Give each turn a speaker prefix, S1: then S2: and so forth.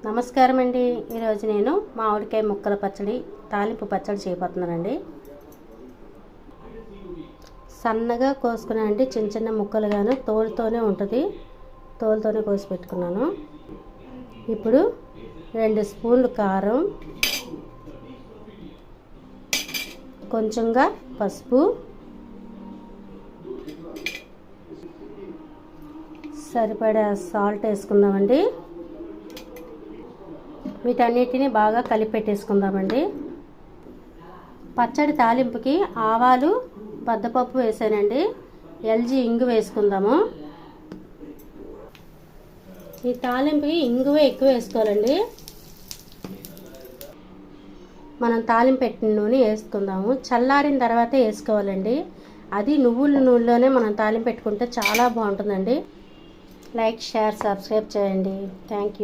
S1: నమస్కారం అండి. ఈరోజు నేను మామిడికాయ ముక్కల పచ్చడి, తాలింపు పచ్చడి చేయబోతున్నానండి. సన్నగా కోసుకున్నానండి, చిన్న చిన్న ముక్కలుగాను. తోలుతోనే ఉంటుంది, తోలుతోనే కోసి పెట్టుకున్నాను. ఇప్పుడు 2 స్పూన్లు కారం, కొంచెంగా పసుపు, సరిపడా సాల్ట్ వేసుకుందామండి. వీటన్నిటిని బాగా కలిపి పెట్టేసుకుందామండి. పచ్చడి తాలింపుకి ఆవాలు, బద్దపప్పు వేసానండి. ఎల్జీ ఇంగు వేసుకుందాము. ఈ తాలింపుకి ఇంగువ ఎక్కువ వేసుకోవాలండి. మనం తాలింపు పెట్టిన నూనె వేసుకుందాము. చల్లారిన తర్వాతే వేసుకోవాలండి. అది నువ్వుల నూనెలోనే మనం తాలింపు పెట్టుకుంటే చాలా బాగుంటుందండి. లైక్, షేర్, సబ్స్క్రైబ్ చేయండి. Thank you.